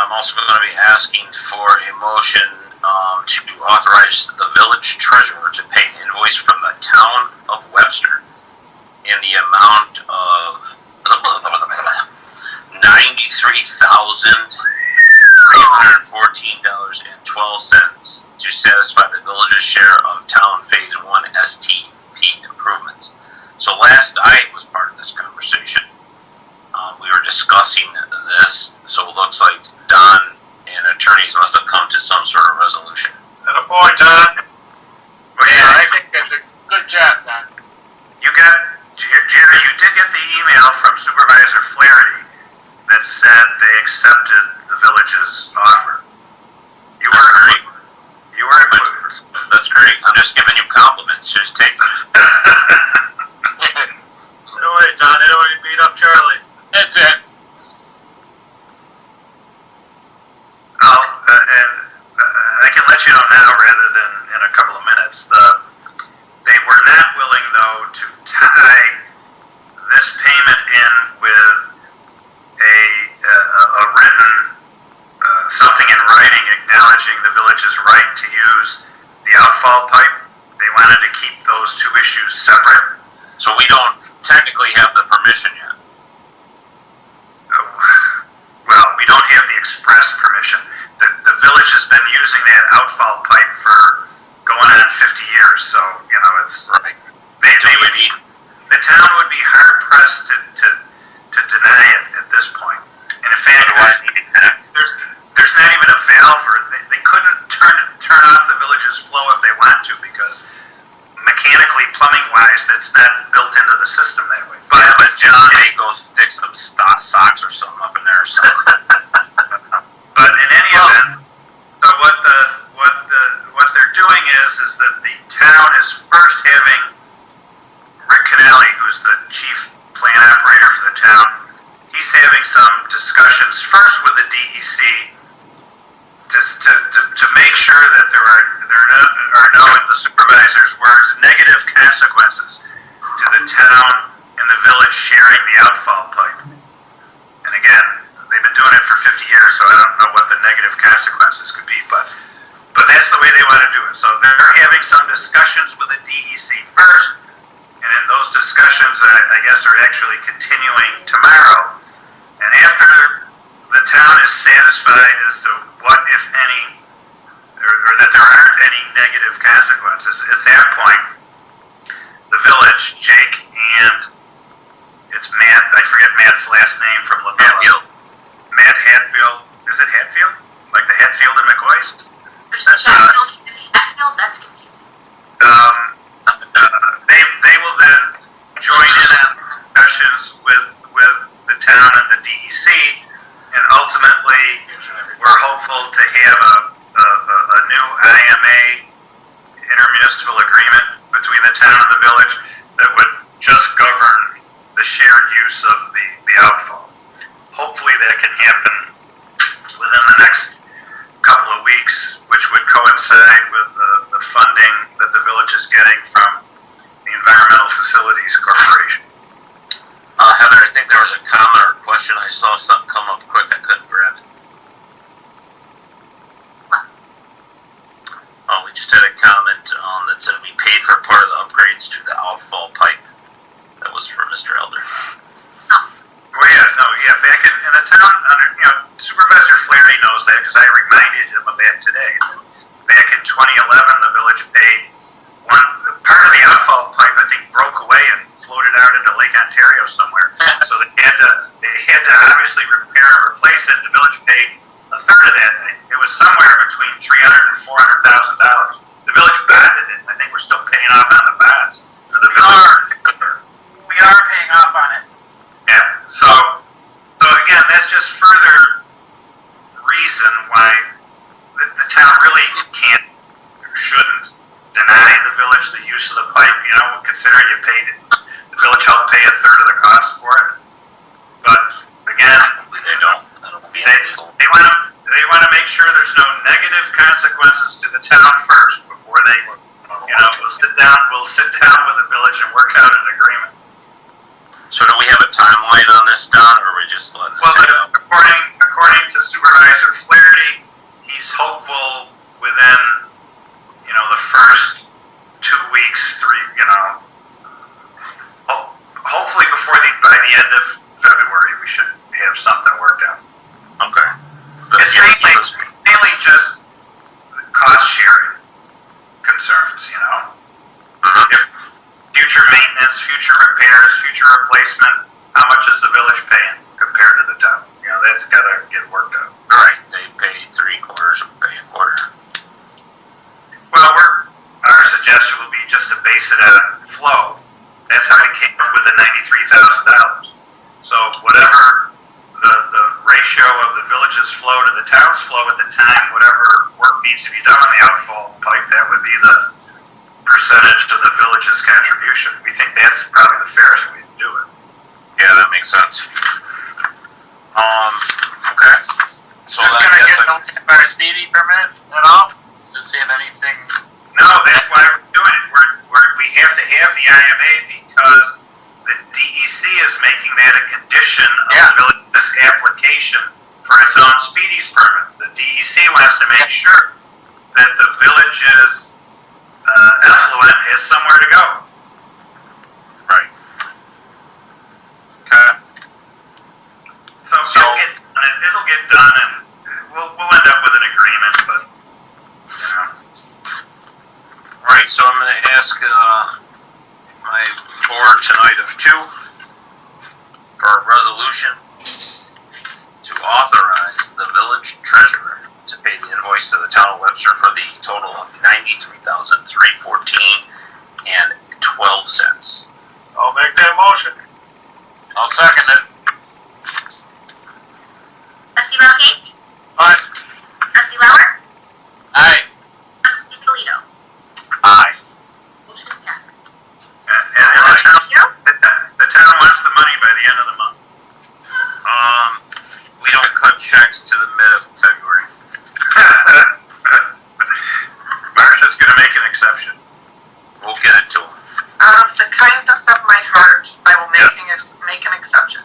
I'm also going to be asking for a motion to authorize the village treasurer to pay an invoice from the town of Webster in the amount of $93,314.12 to satisfy the village's share of town Phase 1 STP improvements. So last I was part of this conversation, we were discussing this, so it looks like Don and attorneys must have come to some sort of resolution. And a boy, Don. Well, yeah, I think that's a good job, Don. You got, Jerry, you did get the email from Supervisor Flaherty that said they accepted the village's offer. You were great. You were included. That's great. I'm just giving you compliments. Just take them. Don't worry, Don. I don't want to beat up Charlie. That's it. I can let you know now rather than in a couple of minutes. They were not willing, though, to tie this payment in with a written something in writing acknowledging the village's right to use the outfall pipe. They wanted to keep those two issues separate. So we don't technically have the permission yet. Well, we don't have the express permission. The village has been using that outfall pipe for going on 50 years, so, you know, it's... Right. The town would be hard-pressed to deny it at this point. And in fact, there's not even a valve, or they couldn't turn off the village's flow if they want to, because mechanically, plumbing-wise, that's not built into the system that way. But John may go stick some socks or something up in there or something. But in any event, so what they're doing is that the town is first having Rick Canale, who's the chief plant operator for the town, he's having some discussions first with the DEC to make sure that there are no, in the supervisor's words, negative consequences to the town and the village sharing the outfall pipe. And again, they've been doing it for 50 years, so I don't know what the negative consequences could be, but that's the way they want to do it. So they're having some discussions with the DEC first, and in those discussions, I guess, are actually continuing tomorrow. And after the town is satisfied as to what, if any, or that there aren't any negative consequences, at that point, the village, Jake, and it's Matt, I forget Matt's last name from LaBelle. Matt Hatfield. Is it Hatfield? Like the Hatfield in McCoy's? There's Chatfield and Hatfield? That's confusing. They will then join in on discussions with the town and the DEC, and ultimately we're hopeful to have a new IMA, intermunicipal agreement between the town and the village that would just govern the shared use of the outfall. Hopefully that can happen within the next couple of weeks, which would coincide with the funding that the village is getting from the Environmental Facilities Corporation. Heather, I think there was a comment or question. I saw something come up quick. I couldn't grab it. Oh, we just had a comment that said we paid for part of the upgrades to the outfall pipe. That was for Mr. Elder. Well, back in the town, Supervisor Flaherty knows that because I reminded him of that today. Back in 2011, the village paid part of the outfall pipe, I think, broke away and floated out into Lake Ontario somewhere. So they had to obviously repair and replace it. The village paid a third of that. It was somewhere between $300,000 and $400,000. The village bonded it. I think we're still paying off on the bonds for the village. We are paying off on it. Yeah. So again, that's just further reason why the town really can't or shouldn't deny the village the use of the pipe, considering the village helped pay a third of the cost for it. But again, They don't. That'll be illegal. they want to make sure there's no negative consequences to the town first before they, we'll sit down with the village and work out an agreement. So do we have a timeline on this, Don, or are we just letting this go? Well, according to Supervisor just cost sharing concerns, you know? If future maintenance, future repairs, future replacement, how much is the village paying compared to the town? You know, that's gotta get worked out. Right, they pay 3/4, we pay a quarter. Well, our suggestion would be just to base it on flow. That's how we came up with the $93,000. So whatever the ratio of the village's flow to the town's flow at the time, whatever work needs to be done on the outfall pipe, that would be the percentage of the village's contribution. We think that's probably the fairest way to do it. Yeah, that makes sense. Okay. Is this gonna get notified by a speedy permit at all? Does this have anything? No, that's why we're doing it. We have to have the IMA because the DEC is making that a condition of Yeah. the village's application for its own speedies permit. The DEC wants to make sure that the village's effluent has somewhere to go. Right. Okay. So it'll get done, and we'll end up with an agreement. But you know, Alright, so I'm gonna ask, my board tonight of two for a resolution to authorize the village treasurer to pay the invoice to the town of Webster for the total of $93,314.12. I'll make that motion. I'll second it. Trustee Rohit? Aye. Trustee Lauer? Aye. Trustee Polito? Aye. Motion passes. and Thank you. the town wants the money by the end of the month. We don't cut checks to the mid of February. Marcia's gonna make an exception. We'll get it to him. Out of the kindness of my heart, I will make an exception.